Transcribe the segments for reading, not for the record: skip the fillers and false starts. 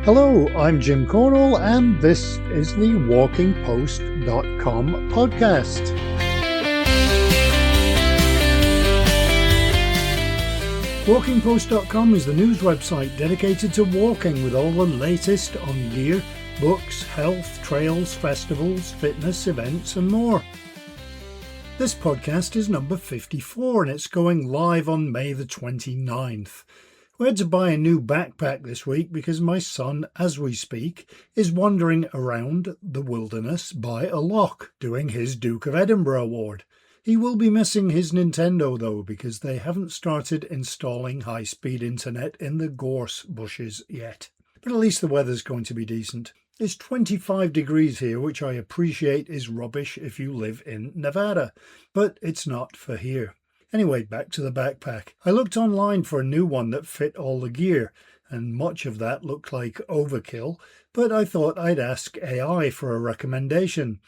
Hello, I'm Jim Cornwall, and this is the WalkingPost.com podcast. WalkingPost.com is the news website dedicated to walking with all the latest on gear, books, health, trails, festivals, fitness, events, and more. This podcast is number 54, and it's going live on May the 29th. We had to buy a new backpack this week because my son, as we speak, is wandering around the wilderness by a loch doing his Duke of Edinburgh award. He will be missing his Nintendo though, because they haven't started installing high-speed internet in the gorse bushes yet. But at least the weather's going to be decent. It's 25 degrees here, which I appreciate is rubbish if you live in Nevada, but it's not for here. Anyway, back to the backpack. I looked online for a new one that fit all the gear, and much of that looked like overkill, but I thought I'd ask AI for a recommendation.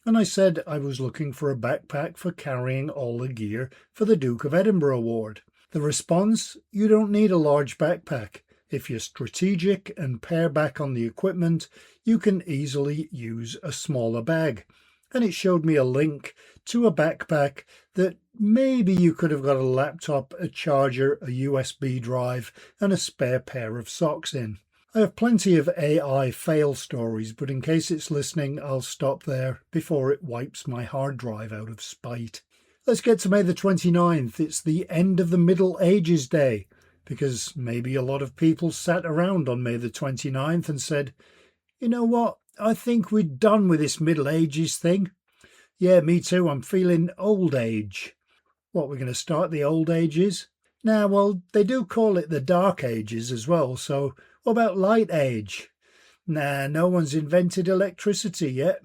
And I said I was looking for a backpack for carrying all the gear for the Duke of Edinburgh award. The response: you don't need a large backpack. If you're strategic and pare back on the equipment, you can easily use a smaller bag. And it showed me a link to a backpack that maybe you could have got a laptop, a charger, a USB drive, and a spare pair of socks in. I have plenty of AI fail stories, but in case it's listening, I'll stop there before it wipes my hard drive out of spite. Let's get to May the 29th. It's the end of the Middle Ages Day, because maybe a lot of people sat around on May the 29th and said, you know what, I think we're done with this Middle Ages thing. Yeah, me too, I'm feeling old age. What, we're going to start the old ages? Nah, well, they do call it the Dark Ages as well, so what about light age? Nah, no one's invented electricity yet.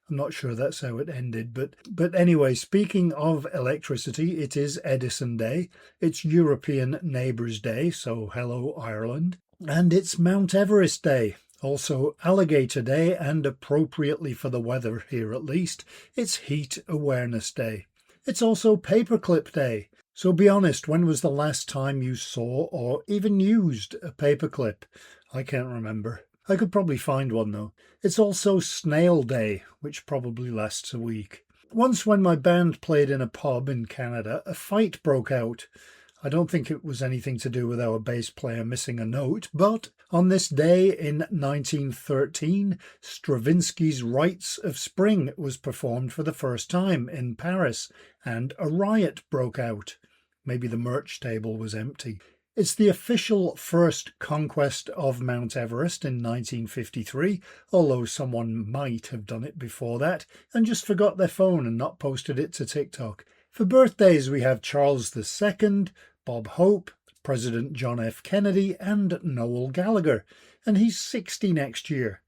I'm not sure that's how it ended, but anyway, speaking of electricity, it is Edison Day, it's European Neighbours Day, so hello Ireland, and it's Mount Everest Day. Also Alligator Day, and appropriately for the weather here at least, it's Heat Awareness Day. It's also Paperclip Day. So be honest, when was the last time you saw or even used a paperclip? I can't remember. I could probably find one though. It's also Snail Day, which probably lasts a week. Once when my band played in a pub in Canada, a fight broke out. I don't think it was anything to do with our bass player missing a note, but on this day in 1913, Stravinsky's Rites of Spring was performed for the first time in Paris, and a riot broke out. Maybe the merch table was empty. It's the official first conquest of Mount Everest in 1953, although someone might have done it before that and just forgot their phone and not posted it to TikTok. For birthdays, we have Charles II, Bob Hope, President John F. Kennedy, and Noel Gallagher, and he's 60 next year.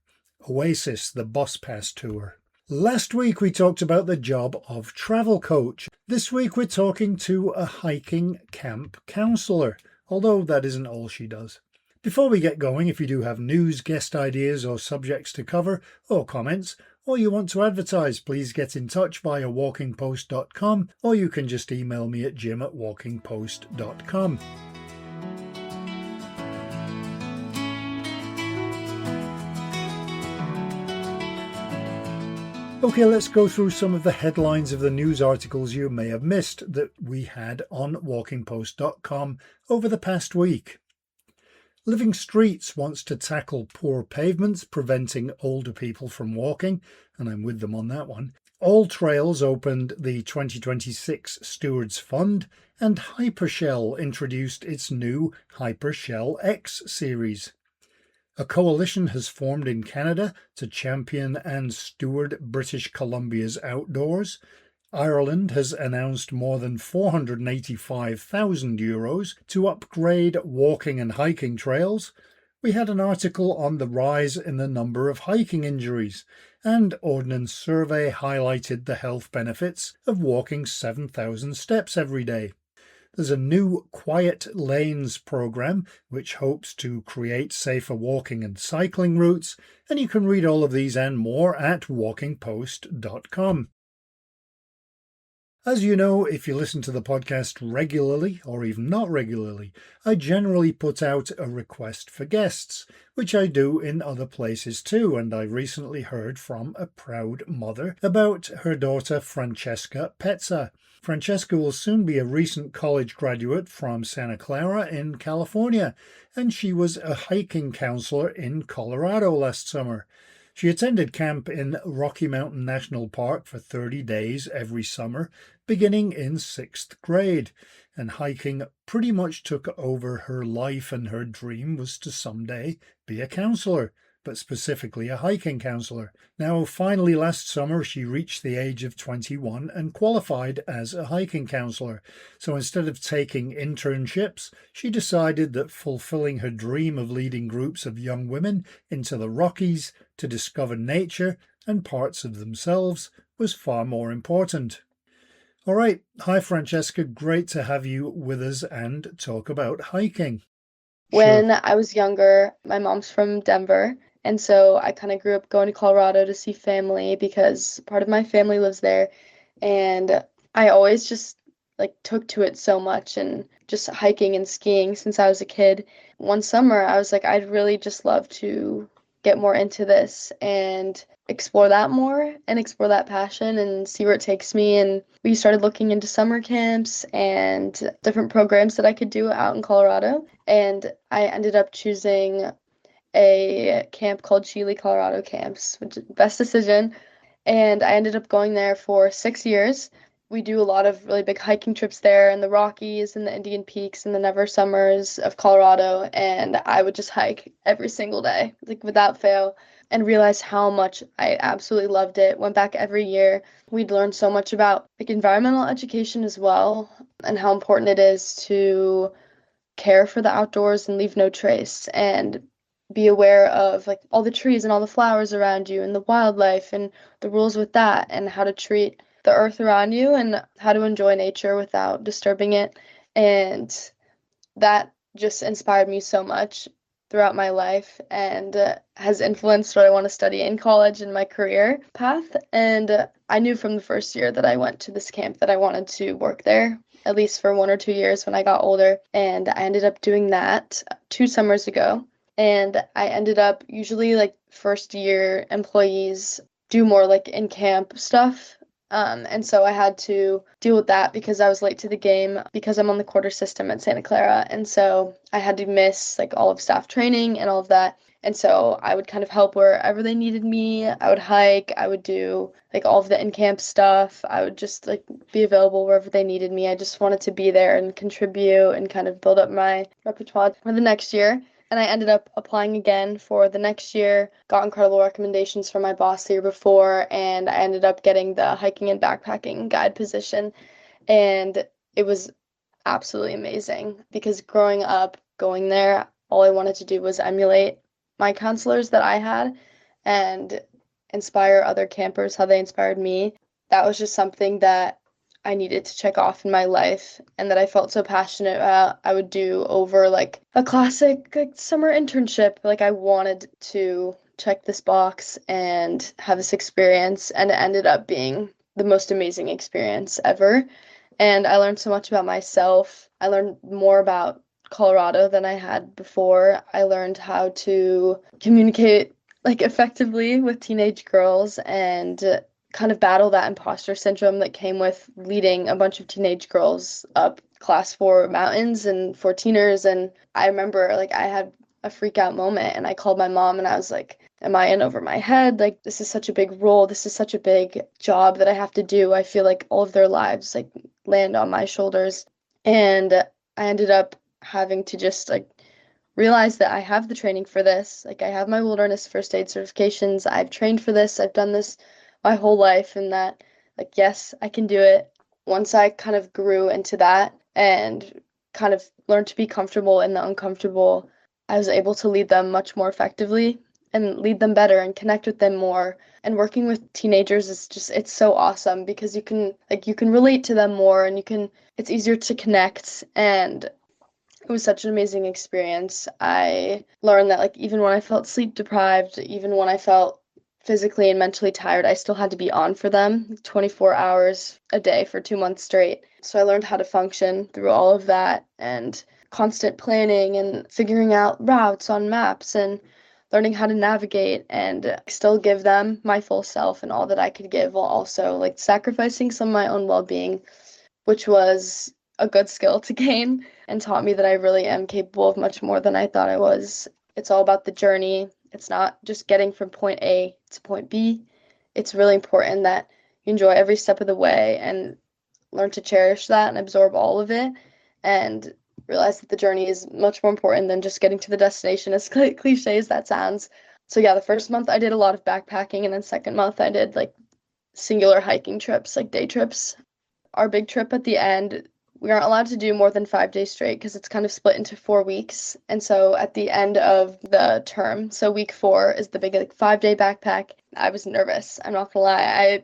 Oasis, the Bus Pass Tour. Last week we talked about the job of travel coach. This week we're talking to a hiking camp counsellor, although that isn't all she does. Before we get going, if you do have news, guest ideas or subjects to cover, or comments, or you want to advertise, please get in touch via walkingpost.com, or you can just email me at jim@walkingpost.com. Okay, let's go through some of the headlines of the news articles you may have missed that we had on walkingpost.com over the past week. Living Streets wants to tackle poor pavements, preventing older people from walking, and I'm with them on that one. All Trails opened the 2026 Stewards Fund, and Hypershell introduced its new Hypershell X series. A coalition has formed in Canada to champion and steward British Columbia's outdoors. Ireland has announced more than €485,000 to upgrade walking and hiking trails. We had an article on the rise in the number of hiking injuries, and Ordnance Survey highlighted the health benefits of walking 7,000 steps every day. There's a new Quiet Lanes program which hopes to create safer walking and cycling routes, and you can read all of these and more at walkingpost.com. As you know, if you listen to the podcast regularly, or even not regularly, I generally put out a request for guests, which I do in other places too, and I recently heard from a proud mother about her daughter Francesca Pezza. Francesca will soon be a recent college graduate from Santa Clara in California, and she was a hiking counselor in Colorado last summer. She attended camp in Rocky Mountain National Park for 30 days every summer, beginning in 6th grade, and hiking pretty much took over her life, and her dream was to someday be a counselor, but specifically a hiking counselor. Now, finally last summer, she reached the age of 21 and qualified as a hiking counselor. So instead of taking internships, she decided that fulfilling her dream of leading groups of young women into the Rockies to discover nature and parts of themselves was far more important. All right. Hi, Francesca. Great to have you with us and talk about hiking. When I was younger, my mom's from Denver, and so I kind of grew up going to Colorado to see family because part of my family lives there, and I always just took to it so much and just hiking and skiing since I was a kid. One summer, I was like, I'd really just love to get more into this and explore that more and explore that passion and see where it takes me. And we started looking into summer camps and different programs that I could do out in Colorado. And I ended up choosing a camp called Cheley, Colorado camps, which is the best decision. And I ended up going there for 6 years. We do a lot of really big hiking trips there in the Rockies and the Indian Peaks and the Never Summers of Colorado. And I would just hike every single day, without fail, and realized how much I absolutely loved it. Went back every year. We'd learned so much about environmental education as well, and how important it is to care for the outdoors and leave no trace, and be aware of all the trees and all the flowers around you and the wildlife and the rules with that, and how to treat the earth around you and how to enjoy nature without disturbing it. And that just inspired me so much throughout my life, and has influenced what I want to study in college and my career path. And I knew from the first year that I went to this camp that I wanted to work there, at least for 1 or 2 years when I got older. And I ended up doing that 2 summers ago. And I ended up, usually first year employees do more in camp stuff. And so I had to deal with that because I was late to the game because I'm on the quarter system at Santa Clara. And so I had to miss all of staff training and all of that. And so I would kind of help wherever they needed me. I would hike, I would do all of the in-camp stuff. I would just be available wherever they needed me. I just wanted to be there and contribute and kind of build up my repertoire for the next year. And I ended up applying again for the next year, got incredible recommendations from my boss the year before, and I ended up getting the hiking and backpacking guide position. And it was absolutely amazing because growing up, going there, all I wanted to do was emulate my counselors that I had and inspire other campers how they inspired me. That was just something that I needed to check off in my life and that I felt so passionate about. I would do over a classic summer internship. I wanted to check this box and have this experience, and it ended up being the most amazing experience ever. And I learned so much about myself. I learned more about Colorado than I had before. I learned how to communicate effectively with teenage girls and kind of battle that imposter syndrome that came with leading a bunch of teenage girls up class 4 mountains and 14ers. And I remember I had a freak out moment, and I called my mom and I was like, am I in over my head? This is such a big role. This is such a big job that I have to do. I feel like all of their lives land on my shoulders. And I ended up having to just realize that I have the training for this. I have my wilderness first aid certifications. I've trained for this. I've done this my whole life, and that yes, I can do it. Once I kind of grew into that and kind of learned to be comfortable in the uncomfortable, I was able to lead them much more effectively and lead them better and connect with them more. And working with teenagers is just, it's so awesome because you can relate to them more, and it's easier to connect. And it was such an amazing experience. I learned that even when I felt sleep deprived, even when I felt physically and mentally tired, I still had to be on for them 24 hours a day for 2 months straight. So I learned how to function through all of that and constant planning and figuring out routes on maps and learning how to navigate and still give them my full self and all that I could give while also like sacrificing some of my own well-being, which was a good skill to gain and taught me that I really am capable of much more than I thought I was. It's all about the journey. It's not just getting from point A to point B. It's really important that you enjoy every step of the way and learn to cherish that and absorb all of it and realize that the journey is much more important than just getting to the destination, as cliche as that sounds. So yeah, the first month I did a lot of backpacking, and then second month I did like singular hiking trips, like day trips. Our big trip at the end, we aren't allowed to do more than 5 days straight because it's kind of split into 4 weeks. And so at the end of the term, so week 4 is the big like 5-day backpack. I was nervous. I'm not gonna lie.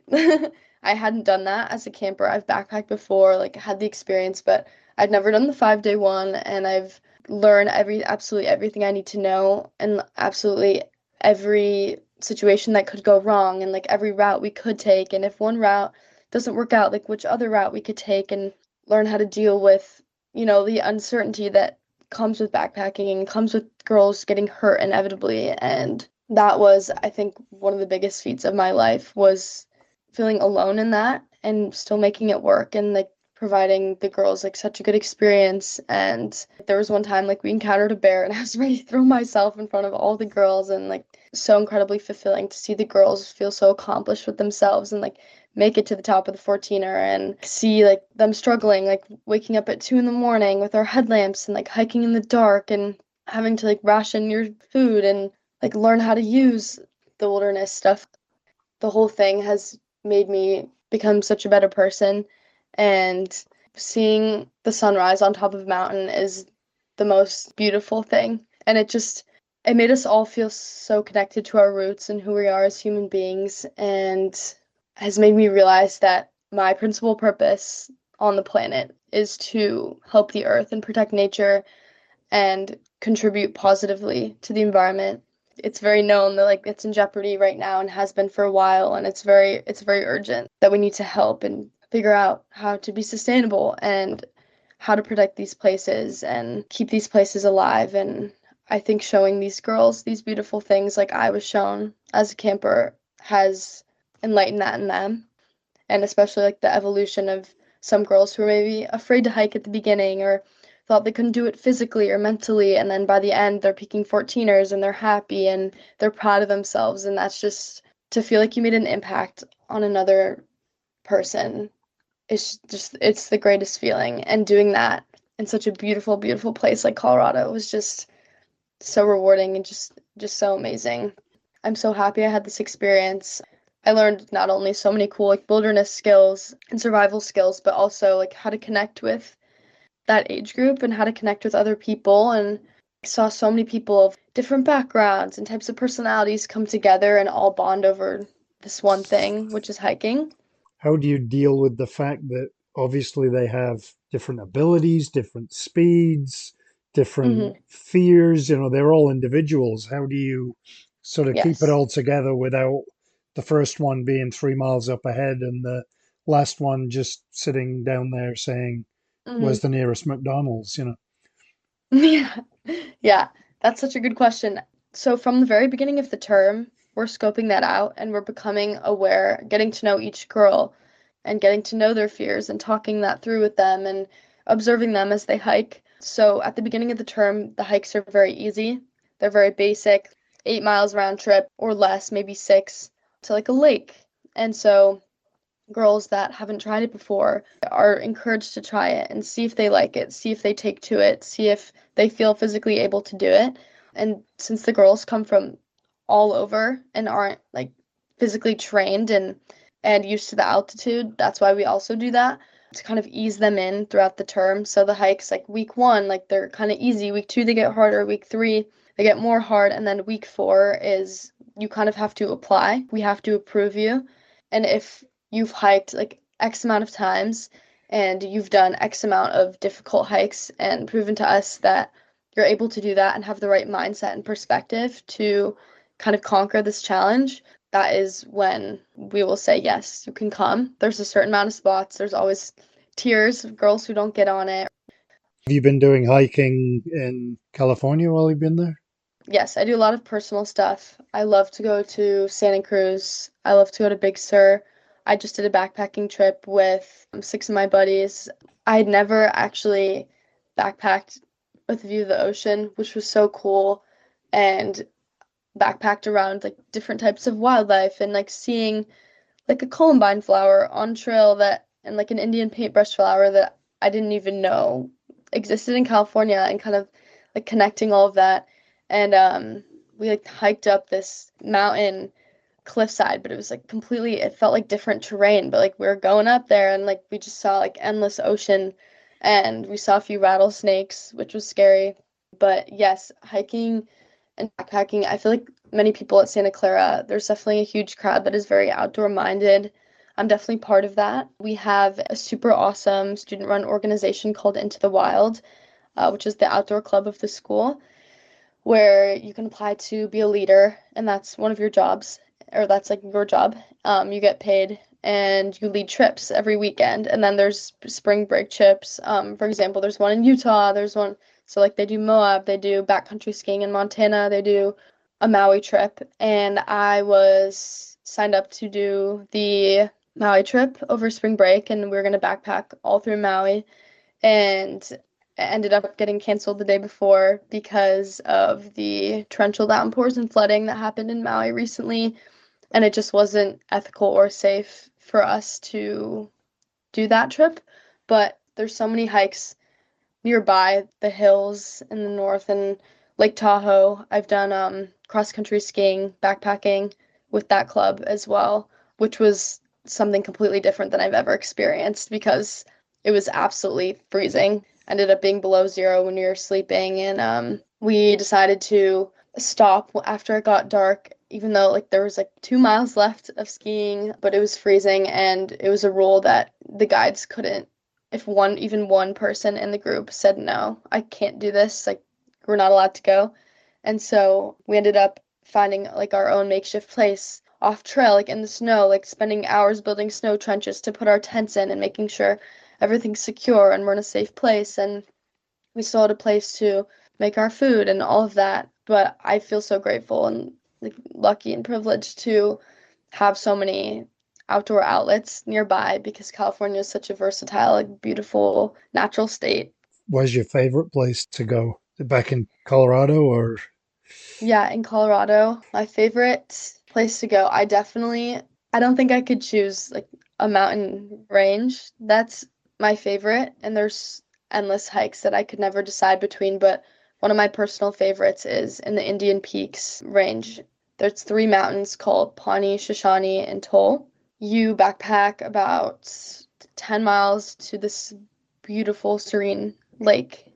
I hadn't done that as a camper. I've backpacked before, like had the experience, but I'd never done the 5-day one, and I've learned absolutely everything I need to know and absolutely every situation that could go wrong and like every route we could take. And if one route doesn't work out, like which other route we could take, and learn how to deal with, the uncertainty that comes with backpacking and comes with girls getting hurt inevitably. And that was, I think, one of the biggest feats of my life was feeling alone in that and still making it work and like providing the girls like such a good experience. And there was one time like we encountered a bear and I was ready to throw myself in front of all the girls, and like so incredibly fulfilling to see the girls feel so accomplished with themselves and like make it to the top of the 14er and see like them struggling, like waking up at 2 a.m. with our headlamps and like hiking in the dark and having to like ration your food and like learn how to use the wilderness stuff. The whole thing has made me become such a better person, and seeing the sunrise on top of a mountain is the most beautiful thing. And it made us all feel so connected to our roots and who we are as human beings, and has made me realize that my principal purpose on the planet is to help the earth and protect nature and contribute positively to the environment. It's very known that like it's in jeopardy right now and has been for a while, and it's very urgent that we need to help and figure out how to be sustainable and how to protect these places and keep these places alive. And I think showing these girls these beautiful things like I was shown as a camper has enlightened that in them. And especially like the evolution of some girls who were maybe afraid to hike at the beginning or thought they couldn't do it physically or mentally, and then by the end they're peaking 14ers and they're happy and they're proud of themselves. And that's just to feel like you made an impact on another person. It's the greatest feeling, and doing that in such a beautiful, beautiful place like Colorado was just so rewarding and just so amazing. I'm so happy I had this experience. I learned not only so many cool like wilderness skills and survival skills, but also like how to connect with that age group and how to connect with other people, and I saw so many people of different backgrounds and types of personalities come together and all bond over this one thing, which is hiking. How do you deal with the fact that obviously they have different abilities, different speeds, different Mm-hmm. fears? They're all individuals. How do you sort of keep it Yes. all together without the first one being 3 miles up ahead and the last one just sitting down there saying, "Where's Mm-hmm. the nearest McDonald's?" Yeah. Yeah, that's such a good question. So from the very beginning of the term, we're scoping that out and we're becoming aware, getting to know each girl and getting to know their fears and talking that through with them and observing them as they hike. So at the beginning of the term, the hikes are very easy. They're very basic, 8 miles round trip or less, maybe six, to like a lake. And so girls that haven't tried it before are encouraged to try it and see if they like it, see if they take to it, see if they feel physically able to do it. And since the girls come from all over and aren't like physically trained and used to the altitude, that's why we also do that to kind of ease them in throughout the term. So the hikes like week 1, like they're kind of easy. Week 2 they get harder, week 3 they get more hard, and then week 4 is you kind of have to apply. We have to approve you. And if you've hiked like X amount of times and you've done X amount of difficult hikes and proven to us that you're able to do that and have the right mindset and perspective to kind of conquer this challenge, that is when we will say, yes, you can come. There's a certain amount of spots. There's always tiers of girls who don't get on it. Have you been doing hiking in California while you've been there? Yes, I do a lot of personal stuff. I love to go to Santa Cruz. I love to go to Big Sur. I just did a backpacking trip with 6 of my buddies. I had never actually backpacked with a view of the ocean, which was so cool, and backpacked around like different types of wildlife and like seeing like a columbine flower on trail that and like an Indian paintbrush flower that I didn't even know existed in California and kind of like connecting all of that. And we like hiked up this mountain cliffside, but it was like completely, it felt like different terrain, but like we were going up there and like we just saw like endless ocean and we saw a few rattlesnakes, which was scary. But yes, hiking and backpacking, I feel like many people at Santa Clara, there's definitely a huge crowd that is very outdoor minded. I'm definitely part of that. We have a super awesome student run organization called Into the Wild, which is the outdoor club of the school, where you can apply to be a leader, and that's one of your jobs, or that's like your job. You get paid and you lead trips every weekend. And then there's spring break trips. For example, there's one in Utah, there's one, so like they do Moab, they do backcountry skiing in Montana, they do a Maui trip. And I was signed up to do the Maui trip over spring break, and we were going to backpack all through Maui. And it ended up getting canceled the day before because of the torrential downpours and flooding that happened in Maui recently, and it just wasn't ethical or safe for us to do that trip. But there's so many hikes nearby, the hills in the north and Lake Tahoe. I've done cross country skiing, backpacking with that club as well, which was something completely different than I've ever experienced because it was absolutely freezing. Ended up being below zero when we were sleeping, and we decided to stop after it got dark, even though like there was like 2 miles left of skiing, but it was freezing, and it was a rule that the guides couldn't, if even one person in the group said no, I can't do this, like we're not allowed to go. And so we ended up finding like our own makeshift place off trail, like in the snow, like spending hours building snow trenches to put our tents in and making sure everything's secure and we're in a safe place. And we still had a place to make our food and all of that. But I feel so grateful and like lucky and privileged to have so many outdoor outlets nearby because California is such a versatile, like beautiful natural state. Where's your favorite place to go? Back in Colorado or Yeah, in Colorado, my favorite place to go, I don't think I could choose like a mountain range. That's my favorite, and there's endless hikes that I could never decide between, but one of my personal favorites is in the Indian Peaks range. There's three mountains called Pawnee, Shoshone, and Toll. You backpack about 10 miles to this beautiful, serene lake,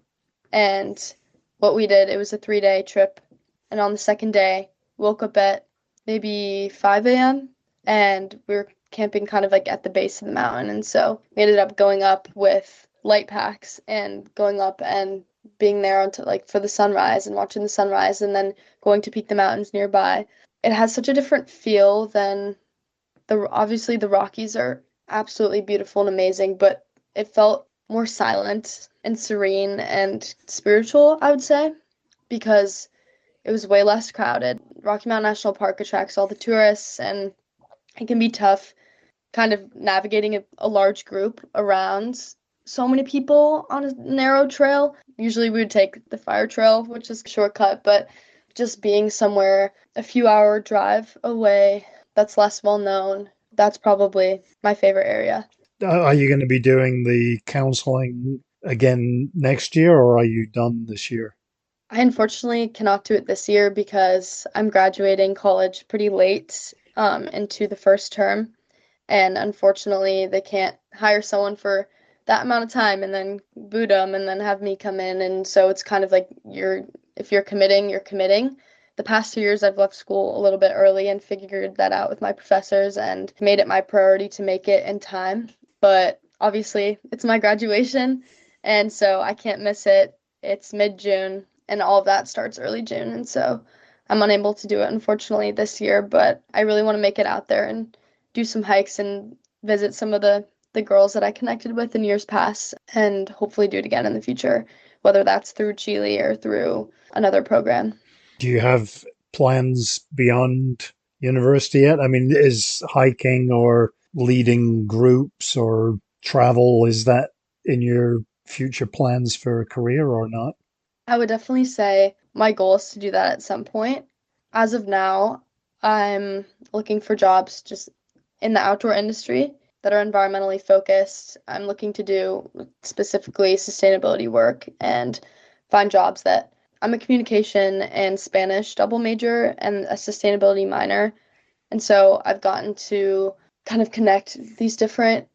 and what we did, it was a 3-day trip. And on the second day, woke up at maybe 5 a.m. and we were camping kind of like at the base of the mountain. And so we ended up going up with light packs and going up and being there until like for the sunrise and watching the sunrise and then going to peek the mountains nearby. It has such a different feel than obviously the Rockies are absolutely beautiful and amazing, but it felt more silent and serene and spiritual, I would say, because it was way less crowded. Rocky Mountain National Park attracts all the tourists, and it can be tough kind of navigating a large group around so many people on a narrow trail. Usually we would take the fire trail, which is a shortcut, but just being somewhere a few hour drive away that's less well known, that's probably my favorite area. are you going to be doing the counseling again next year or are you done this year? I unfortunately cannot do it this year because I'm graduating college pretty late into the first term. And unfortunately, they can't hire someone for that amount of time and then boot them and then have me come in. And so it's kind of like if you're committing, you're committing. The past 2 years, I've left school a little bit early and figured that out with my professors and made it my priority to make it in time. But obviously, it's my graduation, and so I can't miss it. It's mid-June, and all of that starts early June. And so I'm unable to do it, unfortunately, this year, but I really want to make it out there and do some hikes and visit some of the girls that I connected with in years past, and hopefully do it again in the future, whether that's through Cheley or through another program. Do you have plans beyond university yet? I mean, is hiking or leading groups or travel, is that in your future plans for a career or not? I would definitely say my goal is to do that at some point. As of now, I'm looking for jobs just in the outdoor industry that are environmentally focused. I'm looking to do specifically sustainability work and find jobs that I'm a communication and Spanish double major and a sustainability minor. And so I've gotten to kind of connect these different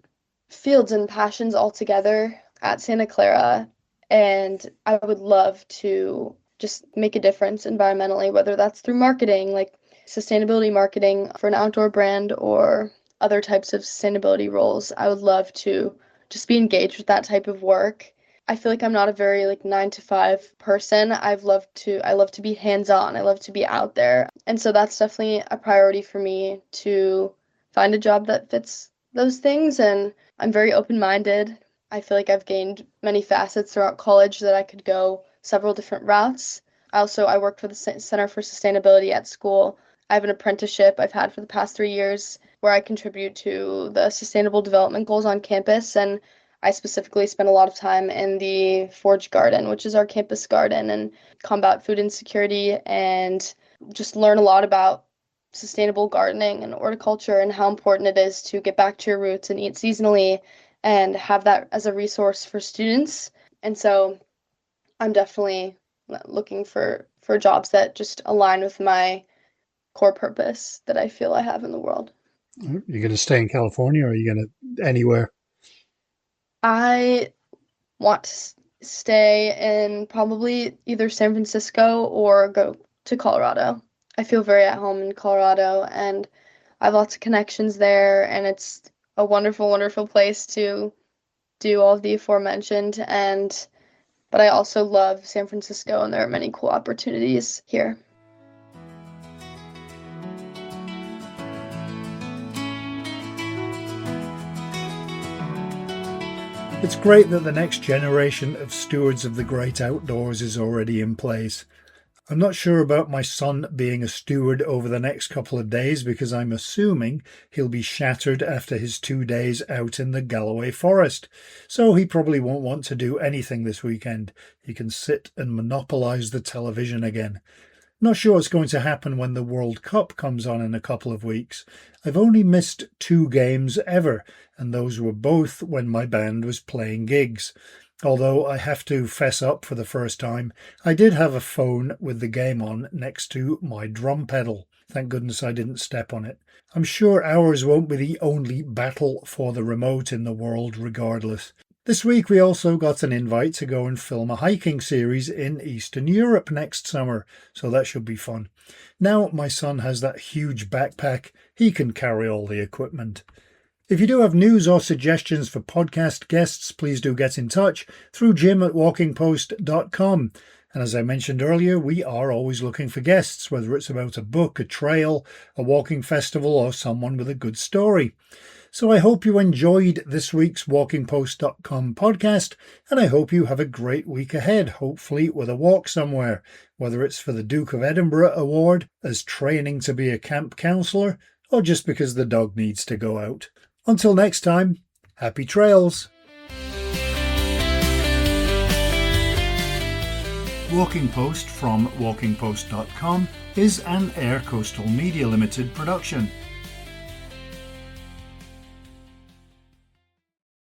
fields and passions all together at Santa Clara. And I would love to just make a difference environmentally, whether that's through marketing, like sustainability marketing for an outdoor brand or other types of sustainability roles. I would love to just be engaged with that type of work. I feel like I'm not a very like 9 to 5 person. I love to be hands-on. I love to be out there. And so that's definitely a priority for me to find a job that fits those things. And I'm very open-minded. I feel like I've gained many facets throughout college that I could go several different routes. I worked for the Center for Sustainability at school. I have an apprenticeship I've had for the past 3 years where I contribute to the sustainable development goals on campus, and I specifically spend a lot of time in the Forge Garden, which is our campus garden, and combat food insecurity and just learn a lot about sustainable gardening and horticulture and how important it is to get back to your roots and eat seasonally and have that as a resource for students. And so I'm definitely looking for jobs that just align with my core purpose that I feel I have in the world. You're going to stay in California or are you going to anywhere? I want to stay in probably either San Francisco or go to Colorado. I feel very at home in Colorado and I have lots of connections there, and it's a wonderful, wonderful place to do all of the aforementioned. But I also love San Francisco and there are many cool opportunities here. It's great that the next generation of stewards of the great outdoors is already in place. I'm not sure about my son being a steward over the next couple of days because I'm assuming he'll be shattered after his 2 days out in the Galloway forest. So he probably won't want to do anything this weekend. He can sit and monopolise the television again. Not sure what's going to happen when the World Cup comes on in a couple of weeks. I've only missed 2 games ever, and those were both when my band was playing gigs. Although I have to fess up for the first time, I did have a phone with the game on next to my drum pedal. Thank goodness I didn't step on it. I'm sure ours won't be the only battle for the remote in the world regardless. This week we also got an invite to go and film a hiking series in Eastern Europe next summer, so that should be fun. Now my son has that huge backpack, he can carry all the equipment. If you do have news or suggestions for podcast guests, please do get in touch through jim@walkingpost.com. And as I mentioned earlier, we are always looking for guests, whether it's about a book, a trail, a walking festival, or someone with a good story. So I hope you enjoyed this week's walkingpost.com podcast, and I hope you have a great week ahead, hopefully with a walk somewhere, whether it's for the Duke of Edinburgh Award, as training to be a camp counsellor, or just because the dog needs to go out. Until next time, happy trails! Walking Post from walkingpost.com is an Air Coastal Media Limited production.